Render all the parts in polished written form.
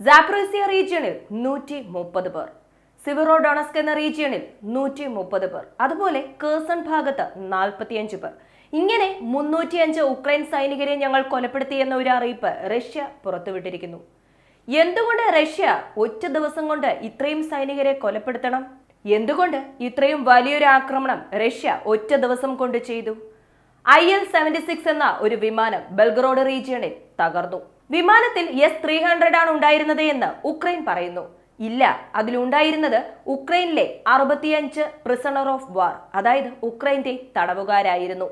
സാപ്രോസിയ റീജിയണിൽ 130 പേർ, സിവറോഡോണസ്ക് എന്ന റീജിയണിൽ 130 പേർ, അതുപോലെ കേഴ്സൺ ഭാഗത്ത് 45 പേർ. ഇങ്ങനെ 305 ഉക്രൈൻ സൈനികരെ ഞങ്ങൾ കൊലപ്പെടുത്തിയെന്ന ഒരു അറിയിപ്പ് റഷ്യ പുറത്തുവിട്ടിരിക്കുന്നു. എന്തുകൊണ്ട് റഷ്യ ഒറ്റ ദിവസം കൊണ്ട് ഇത്രയും സൈനികരെ കൊലപ്പെടുത്തണം? എന്തുകൊണ്ട് ഇത്രയും വലിയൊരു ആക്രമണം റഷ്യ ഒറ്റ ദിവസം കൊണ്ട് ചെയ്തു? IL-76 എന്ന ഒരു വിമാനം ബെൽഗറോഡ് റീജിയണിൽ തകർന്നു. വിമാനത്തിൽ S-300 ആണ് ഉണ്ടായിരുന്നത് എന്ന് ഉക്രൈൻ പറയുന്നു. ഇല്ല, അതിലുണ്ടായിരുന്നത് ഉക്രൈനിലെ 65 പ്രിസണർ ഓഫ് വാർ, അതായത് ഉക്രൈന്റെ തടവുകാരായിരുന്നു.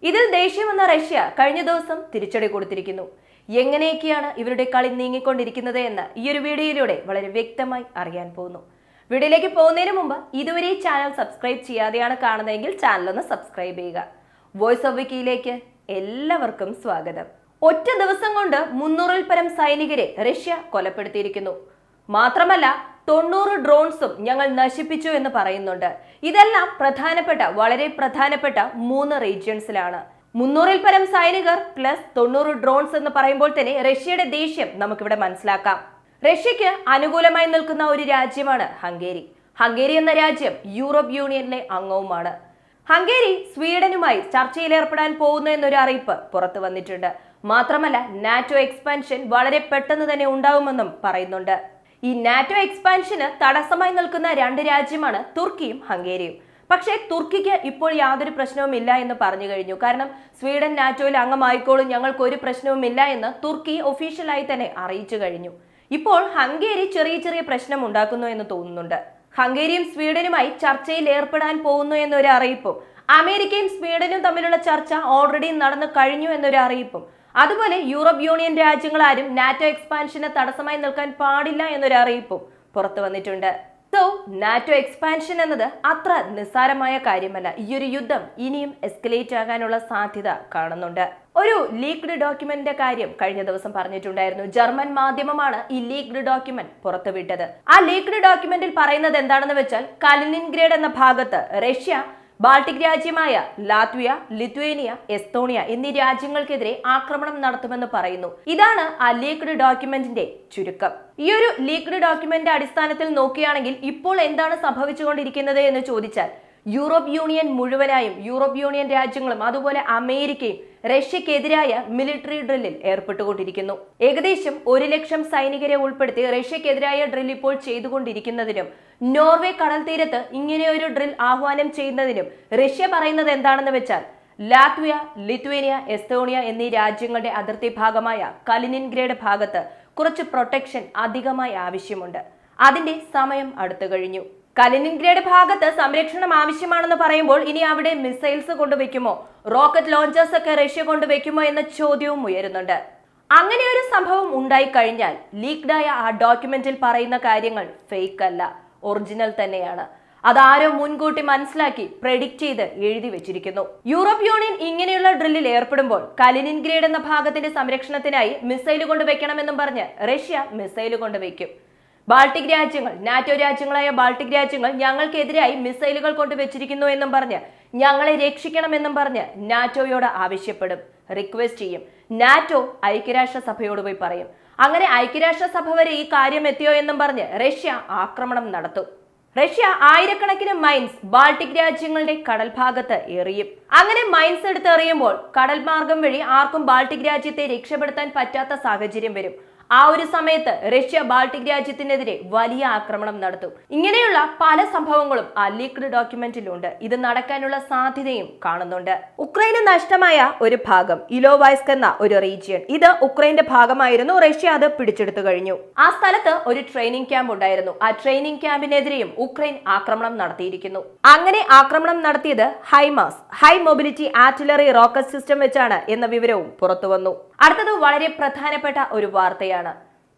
ഇതിൽ ദേഷ്യം വന്ന റഷ്യ കഴിഞ്ഞ ദിവസം തിരിച്ചടി കൊടുത്തിരിക്കുന്നു. എങ്ങനെയൊക്കെയാണ് ഇവരുടെ കളി നീങ്ങിക്കൊണ്ടിരിക്കുന്നത് എന്ന് ഈ ഒരു വീഡിയോയിലൂടെ വളരെ വ്യക്തമായി അറിയാൻ പോകുന്നു. വീഡിയോയിലേക്ക് പോകുന്നതിന് മുമ്പ് ഇതുവരെ ഈ ചാനൽ സബ്സ്ക്രൈബ് ചെയ്യാതെയാണ് കാണുന്നതെങ്കിൽ ചാനൽ ഒന്ന് സബ്സ്ക്രൈബ് ചെയ്യുക. വോയിസ് ഓഫ് വിക്കിയിലേക്ക് എല്ലാവർക്കും സ്വാഗതം. ഒറ്റ ദിവസം കൊണ്ട് 300-ൽ പരം സൈനികരെ റഷ്യ കൊലപ്പെടുത്തിയിരിക്കുന്നു. മാത്രമല്ല 90 ഡ്രോൺസും ഞങ്ങൾ നശിപ്പിച്ചു എന്ന് പറയുന്നുണ്ട്. ഇതെല്ലാം വളരെ പ്രധാനപ്പെട്ട 3 റീജിയൻസിലാണ്. 300-ൽ പരം സൈനികർ പ്ലസ് 90 ഡ്രോൺസ് എന്ന് പറയുമ്പോൾ തന്നെ റഷ്യയുടെ ദേഷ്യം നമുക്കിവിടെ മനസ്സിലാക്കാം. റഷ്യക്ക് അനുകൂലമായി നിൽക്കുന്ന ഒരു രാജ്യമാണ് ഹംഗേരി. ഹംഗേരി എന്ന രാജ്യം യൂറോപ്പ് യൂണിയനിലെ അംഗവുമാണ്. ഹംഗേരി സ്വീഡനുമായി ചർച്ചയിൽ ഏർപ്പെടാൻ പോകുന്നു എന്നൊരു അറിയിപ്പ് പുറത്തു വന്നിട്ടുണ്ട്. മാത്രമല്ല നാറ്റോ എക്സ്പാൻഷൻ വളരെ പെട്ടെന്ന് തന്നെ ഉണ്ടാവുമെന്നും പറയുന്നുണ്ട്. ഈ നാറ്റോ എക്സ്പാൻഷന് തടസ്സമായി നിൽക്കുന്ന 2 രാജ്യമാണ് തുർക്കിയും ഹംഗേരിയും. പക്ഷേ തുർക്കിക്ക് ഇപ്പോൾ യാതൊരു പ്രശ്നവും ഇല്ല എന്ന് പറഞ്ഞു കഴിഞ്ഞു. കാരണം സ്വീഡൻ നാറ്റോയിൽ അംഗമായിക്കോളും, ഞങ്ങൾക്ക് ഒരു പ്രശ്നവും ഇല്ല എന്ന് തുർക്കി ഒഫീഷ്യലായി തന്നെ അറിയിച്ചു കഴിഞ്ഞു. ഇപ്പോൾ ഹംഗേരി ചെറിയ പ്രശ്നം ഉണ്ടാക്കുന്നു എന്ന് തോന്നുന്നുണ്ട്. ഹംഗേരിയും സ്വീഡനുമായി ചർച്ചയിൽ ഏർപ്പെടാൻ പോകുന്നു എന്നൊരു അറിയിപ്പും, അമേരിക്കയും സ്വീഡനും തമ്മിലുള്ള ചർച്ച ഓൾറെഡി നടന്നു കഴിഞ്ഞു എന്നൊരു അറിയിപ്പും, അതുപോലെ യൂറോപ്പ് യൂണിയൻ രാജ്യങ്ങളാരും നാറ്റോ എക്സ്പാൻഷന് തടസ്സമായി നിൽക്കാൻ പാടില്ല എന്നൊരു അറിയിപ്പും പുറത്തു വന്നിട്ടുണ്ട്. സോ നാറ്റോ എക്സ്പാൻഷൻ എന്നത് അത്ര നിസ്സാരമായ കാര്യമല്ല. ഈ ഒരു യുദ്ധം ഇനിയും എസ്കലേറ്റ് ആകാനുള്ള സാധ്യത കാണുന്നുണ്ട്. ഒരു ലീക്ഡ് ഡോക്യുമെന്റിന്റെ കാര്യം കഴിഞ്ഞ ദിവസം പറഞ്ഞിട്ടുണ്ടായിരുന്നു. ജർമ്മൻ മാധ്യമമാണ് ഈ ലീക്ഡ് ഡോക്യുമെന്റ് പുറത്തുവിട്ടത്. ആ ലീക്ഡ് ഡോക്യുമെന്റിൽ പറയുന്നത് എന്താണെന്ന് വെച്ചാൽ കാലിനിൻഗ്രേഡ് എന്ന ഭാഗത്ത് റഷ്യ ബാൾട്ടിക് രാജ്യമായ ലാത്വിയ, ലിത്വേനിയ, എസ്തോണിയ എന്നീ രാജ്യങ്ങൾക്കെതിരെ ആക്രമണം നടത്തുമെന്ന് പറയുന്നു. ഇതാണ് ആ ലീക്ഡ് ഡോക്യുമെന്റിന്റെ ചുരുക്കം. ഈ ഒരു ലീക്ഡ് ഡോക്യുമെന്റിന്റെ അടിസ്ഥാനത്തിൽ നോക്കുകയാണെങ്കിൽ ഇപ്പോൾ എന്താണ് സംഭവിച്ചുകൊണ്ടിരിക്കുന്നത് എന്ന് ചോദിച്ചാൽ യൂറോപ്പ് യൂണിയൻ മുഴുവനായും, യൂറോപ്പ് യൂണിയൻ രാജ്യങ്ങളും അതുപോലെ അമേരിക്കയും റഷ്യക്കെതിരായ മിലിറ്ററി ഡ്രില്ലിൽ ഏർപ്പെട്ടുകൊണ്ടിരിക്കുന്നു. ഏകദേശം 1 ലക്ഷം സൈനികരെ ഉൾപ്പെടുത്തി റഷ്യക്കെതിരായ ഡ്രിൽ ഇപ്പോൾ ചെയ്തുകൊണ്ടിരിക്കുന്നതിനും നോർവേ കടൽ തീരത്ത് ഇങ്ങനെയൊരു ഡ്രിൽ ആഹ്വാനം ചെയ്യുന്നതിനും റഷ്യ പറയുന്നത് എന്താണെന്ന് വെച്ചാൽ ലാത്വിയ, ലിത്വേനിയ, എസ്തോണിയ എന്നീ രാജ്യങ്ങളുടെ അതിർത്തി ഭാഗമായ കലിനിൻഗ്രേഡ് ഭാഗത്ത് കുറച്ച് പ്രൊട്ടക്ഷൻ അധികമായി ആവശ്യമുണ്ട്. അതിന്റെ സമയം അടുത്തു കഴിഞ്ഞു. കലിനിൻഗ്രേഡ് ഭാഗത്ത് സംരക്ഷണം ആവശ്യമാണെന്ന് പറയുമ്പോൾ ഇനി അവിടെ മിസൈൽസ് കൊണ്ടുവയ്ക്കുമോ, റോക്കറ്റ് ലോഞ്ചേഴ്സ് ഒക്കെ റഷ്യ കൊണ്ടുവയ്ക്കുമോ എന്ന ചോദ്യവും ഉയരുന്നുണ്ട്. അങ്ങനെ ഒരു സംഭവം ഉണ്ടായി കഴിഞ്ഞാൽ ലീക്ഡായ ആ ഡോക്യുമെന്റിൽ പറയുന്ന കാര്യങ്ങൾ ഫേക്ക് അല്ല, ഒറിജിനൽ തന്നെയാണ്. അതാരോ മുൻകൂട്ടി മനസ്സിലാക്കി പ്രെഡിക്റ്റ് ചെയ്ത് എഴുതി വെച്ചിരിക്കുന്നു. യൂറോപ്പ് യൂണിയൻ ഇങ്ങനെയുള്ള ഡ്രില്ലിൽ ഏർപ്പെടുമ്പോൾ കലിനിൻഗ്രേഡ് എന്ന ഭാഗത്തിന്റെ സംരക്ഷണത്തിനായി മിസൈൽ കൊണ്ടുവയ്ക്കണമെന്നും പറഞ്ഞ് റഷ്യ മിസൈൽ കൊണ്ടുവയ്ക്കും. ബാൾട്ടിക് രാജ്യങ്ങൾ, നാറ്റോ രാജ്യങ്ങളായ ബാൾട്ടിക് രാജ്യങ്ങൾ ഞങ്ങൾക്കെതിരായി മിസൈലുകൾ കൊണ്ടുവച്ചിരിക്കുന്നു എന്നും പറഞ്ഞ് ഞങ്ങളെ രക്ഷിക്കണമെന്നും പറഞ്ഞ് നാറ്റോയോട് ആവശ്യപ്പെടും, റിക്വസ്റ്റ് ചെയ്യും. നാറ്റോ ഐക്യരാഷ്ട്രസഭയോട് പോയി പറയും. അങ്ങനെ ഐക്യരാഷ്ട്രസഭ വരെ ഈ കാര്യം എത്തിയോ എന്നും പറഞ്ഞ് റഷ്യ ആക്രമണം നടത്തും. റഷ്യ ആയിരക്കണക്കിന് മൈൻസ് ബാൾട്ടിക് രാജ്യങ്ങളുടെ കടൽ ഭാഗത്ത് എറിയും. അങ്ങനെ മൈൻസ് എടുത്ത് എറിയുമ്പോൾ കടൽ മാർഗം വഴി ആർക്കും ബാൾട്ടിക് രാജ്യത്തെ രക്ഷപ്പെടുത്താൻ പറ്റാത്ത സാഹചര്യം വരും. ആ ഒരു സമയത്ത് റഷ്യ ബാൾട്ടിക് രാജ്യത്തിനെതിരെ വലിയ ആക്രമണം നടത്തും. ഇങ്ങനെയുള്ള പല സംഭവങ്ങളും ആ ലീക്ഡ് ഡോക്യുമെന്റിലുണ്ട്. ഇത് നടക്കാനുള്ള സാധ്യതയും കാണുന്നുണ്ട്. ഉക്രൈന് നഷ്ടമായ ഒരു ഭാഗം ഇലോവൈസ്ക് എന്ന ഒരു റീജിയൻ, ഇത് ഉക്രൈന്റെ ഭാഗമായിരുന്നു. റഷ്യ അത് പിടിച്ചെടുത്തു കഴിഞ്ഞു. ആ സ്ഥലത്ത് ഒരു ട്രെയിനിങ് ക്യാമ്പ് ഉണ്ടായിരുന്നു. ആ ട്രെയിനിങ് ക്യാമ്പിനെതിരെയും ഉക്രൈൻ ആക്രമണം നടത്തിയിരിക്കുന്നു. അങ്ങനെ ആക്രമണം നടത്തിയത് high mast, high mobility artillery rocket system വെച്ചാണ് എന്ന വിവരവും പുറത്തു വന്നു. അടുത്തത് വളരെ പ്രധാനപ്പെട്ട ഒരു വാർത്തയാണ്.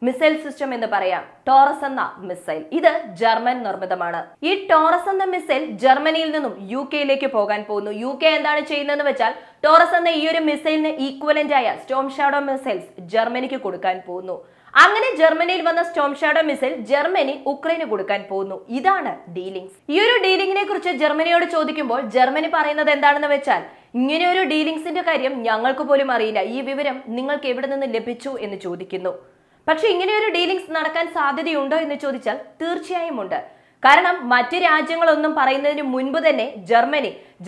മിസൈൽ സിസ്റ്റം എന്ന് പറയാം. ടോറസ് എന്ന മിസൈൽ, ഇത് ജർമ്മൻ നിർമ്മിതമാണ്. ഈ ടോറസ് എന്ന മിസൈൽ ജർമ്മനിയിൽ നിന്നും UK പോകാൻ പോകുന്നു. UK എന്താണ് ചെയ്യുന്നതെന്ന് വെച്ചാൽ ടോറസ് എന്ന ഈ ഒരു മിസൈലിന് ഈക്വലന്റ് ആയ സ്റ്റോം ഷാഡോ മിസൈൽസ് ജർമ്മനിക്ക് കൊടുക്കാൻ പോകുന്നു. അങ്ങനെ ജർമ്മനിയിൽ വന്ന സ്റ്റോം ഷാഡോ മിസൈൽ ജർമ്മനി ഉക്രൈന് കൊടുക്കാൻ പോകുന്നു. ഇതാണ് ഡീലിംഗ്സ്. ഈ ഒരു ഡീലിംഗിനെ കുറിച്ച് ജർമ്മനിയോട് ചോദിക്കുമ്പോൾ ജർമ്മനി പറയുന്നത് എന്താണെന്ന് വെച്ചാൽ ഇങ്ങനെ ഒരു ഡീലിംഗ്സിന്റെ കാര്യം ഞങ്ങൾക്ക് പോലും അറിയില്ല, ഈ വിവരം നിങ്ങൾക്ക് എവിടെ നിന്ന് ലഭിച്ചു എന്ന് ചോദിക്കുന്നു. പക്ഷെ ഇങ്ങനെ ഒരു ഡീലിംഗ്സ് നടക്കാൻ സാധ്യതയുണ്ടോ എന്ന് ചോദിച്ചാൽ തീർച്ചയായും ഉണ്ട്. കാരണം മറ്റ് രാജ്യങ്ങളൊന്നും പറയുന്നതിന് മുൻപ് തന്നെ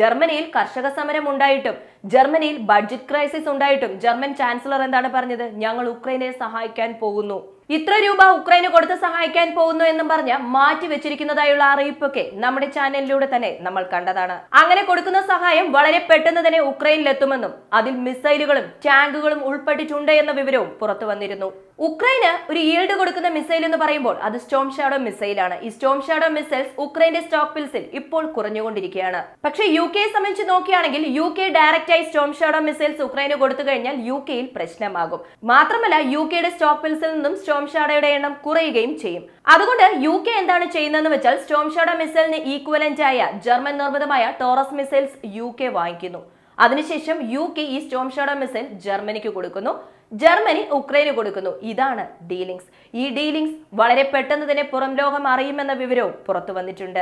ജർമ്മനിയിൽ കർഷക സമരം ഉണ്ടായിട്ടും ജർമ്മനിയിൽ ബഡ്ജറ്റ് ക്രൈസിസ് ഉണ്ടായിട്ടും ജർമ്മൻ ചാൻസലർ എന്താണ് പറഞ്ഞത്? ഞങ്ങൾ ഉക്രൈനെ സഹായിക്കാൻ പോകുന്നു, ഇത്ര രൂപ ഉക്രൈന് കൊടുത്ത് സഹായിക്കാൻ പോകുന്നു എന്നും പറഞ്ഞ് മാറ്റി വെച്ചിരിക്കുന്നതായുള്ള അറിയിപ്പൊക്കെ നമ്മുടെ ചാനലിലൂടെ തന്നെ നമ്മൾ കണ്ടതാണ്. അങ്ങനെ കൊടുക്കുന്ന സഹായം വളരെ പെട്ടെന്ന് തന്നെ ഉക്രൈനിലെത്തുമെന്നും അതിൽ മിസൈലുകളും ടാങ്കുകളും ഉൾപ്പെട്ടിട്ടുണ്ട് എന്ന വിവരവും പുറത്തു വന്നിരുന്നു. ഉക്രൈന് ഒരു ഈൽഡ് കൊടുക്കുന്ന മിസൈൽ എന്ന് പറയുമ്പോൾ അത് സ്റ്റോം ഷാഡോ മിസൈലാണ്. ഈ സ്റ്റോം ഷാഡോ മിസൈൽസ് ഉക്രൈന്റെ സ്റ്റോക്ക് പിൽസിൽ ഇപ്പോൾ കുറഞ്ഞുകൊണ്ടിരിക്കുകയാണ്. പക്ഷേ UK സംബന്ധിച്ച് നോക്കുകയാണെങ്കിൽ UK ഡയറക്റ്റായി സ്റ്റോം ഷാഡോ മിസൈൽസ് ഉക്രൈന് കൊടുത്തു കഴിഞ്ഞാൽ UKയിൽ പ്രശ്നമാകും. മാത്രമല്ല UKയുടെ സ്റ്റോക്ക് പിൽസിൽ നിന്നും സ്റ്റോം ഷാഡോയുടെ എണ്ണം കുറയുകയും ചെയ്യും. അതുകൊണ്ട് UK എന്താണ് ചെയ്യുന്നതെന്ന് വെച്ചാൽ സ്റ്റോം ഷാഡോ മിസൈലിന് ഈക്വലന്റ് ആയ ജർമ്മൻ നിർമ്മിതമായ ടോറസ് മിസൈൽസ് UK വാങ്ങിക്കുന്നു. അതിനുശേഷം UK ഈ സ്റ്റോം ഷാഡോ മിസൈൽ ജർമ്മനിക്ക് കൊടുക്കുന്നു, ജർമ്മനി ഉക്രൈന് കൊടുക്കുന്നു. ഇതാണ് ഡീലിംഗ്സ്. ഈ ഡീലിംഗ്സ് വളരെ പെട്ടെന്ന് തന്നെ പുറം ലോകം അറിയുമെന്ന വിവരവും പുറത്തു വന്നിട്ടുണ്ട്.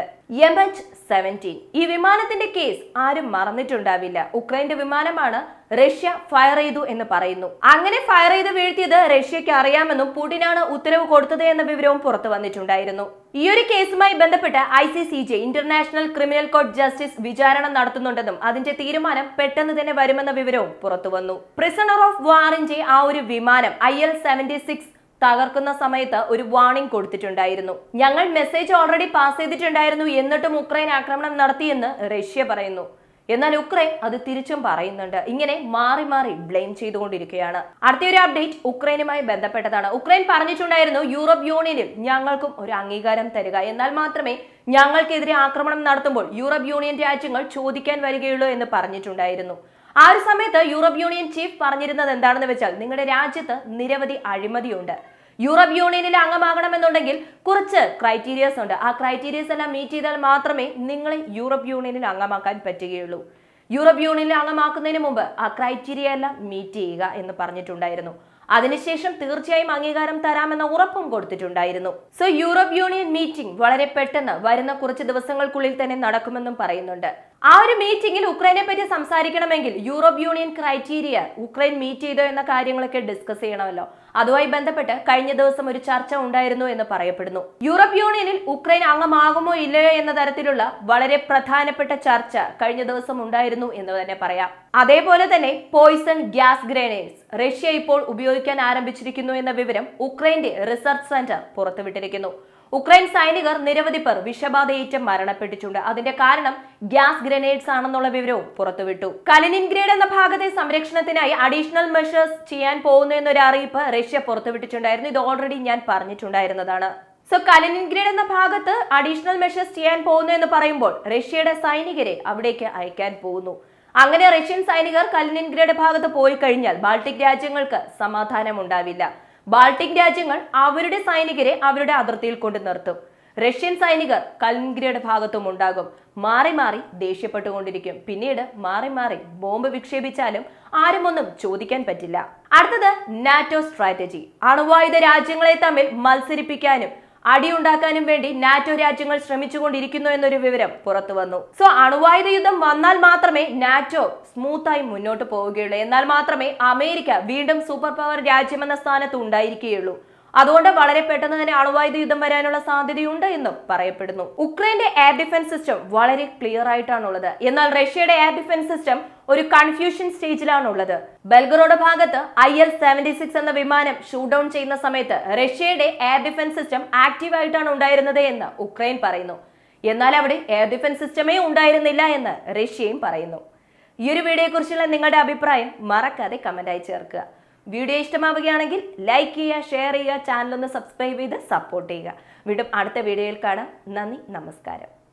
MH17 ഈ വിമാനത്തിന്റെ കേസ് ആരും മറന്നിട്ടുണ്ടാവില്ല. ഉക്രൈന്റെ വിമാനമാണ് റഷ്യ ഫയർ ചെയ്തു എന്ന് പറയുന്നു. അങ്ങനെ ഫയർ ചെയ്ത് വീഴ്ത്തിയത് റഷ്യക്ക് അറിയാമെന്നും പുടിനാണ് ഉത്തരവ് കൊടുത്തത് എന്ന വിവരവും പുറത്തു വന്നിട്ടുണ്ടായിരുന്നു. ഈ ഒരു കേസുമായി ബന്ധപ്പെട്ട് ICCJ international criminal court justice വിചാരണ നടത്തുന്നുണ്ടെന്നും അതിന്റെ തീരുമാനം പെട്ടെന്ന് തന്നെ വരുമെന്ന വിവരവും പുറത്തു വന്നു. പ്രിസണർ ഓഫ് വാറിന്റെ ആ ഒരു വിമാനം IL-76 തകർക്കുന്ന സമയത്ത് ഒരു വാർണിംഗ് കൊടുത്തിട്ടുണ്ടായിരുന്നു. ഞങ്ങൾ മെസ്സേജ് ഓൾറെഡി പാസ് ചെയ്തിട്ടുണ്ടായിരുന്നു, എന്നിട്ടും ഉക്രൈൻ ആക്രമണം നടത്തിയെന്ന് റഷ്യ പറയുന്നു. എന്നാൽ ഉക്രൈൻ അത് തിരിച്ചും പറയുന്നുണ്ട്. ഇങ്ങനെ മാറി മാറി ബ്ലെയിം ചെയ്തുകൊണ്ടിരിക്കുകയാണ്. അടുത്തൊരു അപ്ഡേറ്റ് ഉക്രൈനുമായി ബന്ധപ്പെട്ടതാണ്. ഉക്രൈൻ പറഞ്ഞിട്ടുണ്ടായിരുന്നു യൂറോപ്പ് യൂണിയനും ഞങ്ങൾക്കും ഒരു അംഗീകാരം തരിക, എന്നാൽ മാത്രമേ ഞങ്ങൾക്കെതിരെ ആക്രമണം നടത്തുമ്പോൾ യൂറോപ്പ് യൂണിയൻ രാജ്യങ്ങൾ ചോദിക്കാൻ വരികയുള്ളൂ എന്ന് പറഞ്ഞിട്ടുണ്ടായിരുന്നു. ആ ഒരു സമയത്ത് യൂറോപ്പ് യൂണിയൻ ചീഫ് പറഞ്ഞിരുന്നത് എന്താണെന്ന് വെച്ചാൽ നിങ്ങളുടെ രാജ്യത്ത് നിരവധി അഴിമതിയുണ്ട്, യൂറോപ്പ് യൂണിയനിൽ അംഗമാകണമെന്നുണ്ടെങ്കിൽ കുറച്ച് ക്രൈറ്റീരിയസ് ഉണ്ട്, ആ ക്രൈറ്റീരിയസ് എല്ലാം മീറ്റ് ചെയ്താൽ മാത്രമേ നിങ്ങളെ യൂറോപ്പ് യൂണിയനിൽ അംഗമാക്കാൻ പറ്റുകയുള്ളൂ. യൂറോപ്പ് യൂണിയനിൽ അംഗമാക്കുന്നതിന് മുമ്പ് ആ ക്രൈറ്റീരിയ എല്ലാം മീറ്റ് ചെയ്യുക എന്ന് പറഞ്ഞിട്ടുണ്ടായിരുന്നു. അതിനുശേഷം തീർച്ചയായും അംഗീകാരം തരാമെന്ന ഉറപ്പും കൊടുത്തിട്ടുണ്ടായിരുന്നു. സോ യൂറോപ്പ് യൂണിയൻ മീറ്റിംഗ് വളരെ പെട്ടെന്ന് വരുന്ന കുറച്ച് ദിവസങ്ങൾക്കുള്ളിൽ തന്നെ നടക്കുമെന്നും പറയുന്നുണ്ട്. ആ ഒരു മീറ്റിംഗിൽ ഉക്രൈനെ പറ്റി സംസാരിക്കണമെങ്കിൽ Europe union criteria Ukraine meet ചെയ്തോ എന്ന കാര്യങ്ങളൊക്കെ ഡിസ്കസ് ചെയ്യണമല്ലോ. അതുമായി ബന്ധപ്പെട്ട് കഴിഞ്ഞ ദിവസം ഒരു ചർച്ച ഉണ്ടായിരുന്നു എന്ന് പറയപ്പെടുന്നു. യൂറോപ്പ് യൂണിയനിൽ ഉക്രൈൻ അംഗമാകുമോ ഇല്ലയോ എന്ന തരത്തിലുള്ള വളരെ പ്രധാനപ്പെട്ട ചർച്ച കഴിഞ്ഞ ദിവസം ഉണ്ടായിരുന്നു എന്ന് തന്നെ പറയാം. അതേപോലെ തന്നെ പോയിസൺ ഗ്യാസ് ഗ്രനേഡ്സ് റഷ്യ ഇപ്പോൾ ഉപയോഗിക്കാൻ ആരംഭിച്ചിരിക്കുന്നു എന്ന വിവരം ഉക്രൈന്റെ റിസർച്ച് സെന്റർ പുറത്തുവിട്ടിരിക്കുന്നു. ഉക്രൈൻ സൈനികർ നിരവധി പേർ വിഷബാധയേറ്റ് മരണപ്പെട്ടിട്ടുണ്ട്. അതിന്റെ കാരണം ഗ്യാസ് ഗ്രനേഡ്സ് ആണെന്നുള്ള വിവരവും പുറത്തുവിട്ടു. കലിനിൻഗ്രേഡ് എന്ന ഭാഗത്തെ സംരക്ഷണത്തിനായി അഡീഷണൽ മെഷേഴ്സ് ചെയ്യാൻ പോകുന്നു എന്നൊരു അറിയിപ്പ് റഷ്യ പുറത്തുവിട്ടിട്ടുണ്ടായിരുന്നു. ഇത് ഓൾറെഡി ഞാൻ പറഞ്ഞിട്ടുണ്ടായിരുന്നതാണ്. സോ കലിനിൻഗ്രേഡ് എന്ന ഭാഗത്ത് അഡീഷണൽ മെഷേഴ്സ് ചെയ്യാൻ പോകുന്നു എന്ന് പറയുമ്പോൾ റഷ്യയുടെ സൈനികരെ അവിടേക്ക് അയക്കാൻ പോകുന്നു. അങ്ങനെ റഷ്യൻ സൈനികർ കലിനിൻഗ്രേഡ് ഭാഗത്ത് പോയി കഴിഞ്ഞാൽ ബാൾട്ടിക് രാജ്യങ്ങൾക്ക് സമാധാനം ഉണ്ടാവില്ല. ബാൾട്ടിക് രാജ്യങ്ങൾ അവരുടെ സൈനികരെ അവരുടെ അതിർത്തിയിൽ കൊണ്ട് നിർത്തും. റഷ്യൻ സൈനികർ കലിനിൻഗ്രേഡ് ഭാഗത്തും ഉണ്ടാകും. മാറി മാറി ദേഷ്യപ്പെട്ടുകൊണ്ടിരിക്കും. പിന്നീട് മാറി മാറി ബോംബ് വിക്ഷേപിച്ചാലും ആരും ഒന്നും ചോദിക്കാൻ പറ്റില്ല. അടുത്തത് നാറ്റോ സ്ട്രാറ്റജി. അണുവായുധ രാജ്യങ്ങളെ തമ്മിൽ മത്സരിപ്പിക്കാനും അടിയുണ്ടാക്കാനും വേണ്ടി നാറ്റോ രാജ്യങ്ങൾ ശ്രമിച്ചുകൊണ്ടിരിക്കുന്നു എന്നൊരു വിവരം പുറത്തു വന്നു. സോ അണുവായുധ യുദ്ധം വന്നാൽ മാത്രമേ നാറ്റോ സ്മൂത്തായി മുന്നോട്ട് പോവുകയുള്ളൂ, എന്നാൽ മാത്രമേ അമേരിക്ക വീണ്ടും സൂപ്പർ പവർ രാജ്യമെന്ന സ്ഥാനത്ത് ഉണ്ടായിരിക്കുകയുള്ളൂ. അതുകൊണ്ട് വളരെ പെട്ടെന്ന് തന്നെ അണുവായുധ യുദ്ധം വരാനുള്ള സാധ്യതയുണ്ട് എന്നും പറയപ്പെടുന്നു. ഉക്രൈന്റെ എയർ ഡിഫൻസ് സിസ്റ്റം വളരെ ക്ലിയർ ആയിട്ടാണുള്ളത്, എന്നാൽ റഷ്യയുടെ എയർ ഡിഫൻസ് സിസ്റ്റം ഒരു കൺഫ്യൂഷൻ സ്റ്റേജിലാണുള്ളത്. ബെൽഗറോഡ് ഭാഗത്ത് IL-76 എന്ന വിമാനം ഷൂട്ട് ഡൗൺ ചെയ്യുന്ന സമയത്ത് റഷ്യയുടെ എയർ ഡിഫൻസ് സിസ്റ്റം ആക്റ്റീവ് ആയിട്ടാണ് ഉണ്ടായിരുന്നത് എന്ന് ഉക്രൈൻ പറയുന്നു. എന്നാൽ അവിടെ എയർ ഡിഫൻസ് സിസ്റ്റമേ ഉണ്ടായിരുന്നില്ല എന്ന് റഷ്യയും പറയുന്നു. ഈ ഒരു വീഡിയോയെക്കുറിച്ചുള്ള നിങ്ങളുടെ അഭിപ്രായം മറക്കാതെ കമന്റായി ചേർക്കുക. വീഡിയോ ഇഷ്ടമാവുകയാണെങ്കിൽ ലൈക്ക് ചെയ്യുക, ഷെയർ ചെയ്യുക, ചാനൽ ഒന്ന് സബ്സ്ക്രൈബ് ചെയ്ത് സപ്പോർട്ട് ചെയ്യുക. വീണ്ടും അടുത്ത വീഡിയോയിൽ കാണാം. നന്ദി, നമസ്കാരം.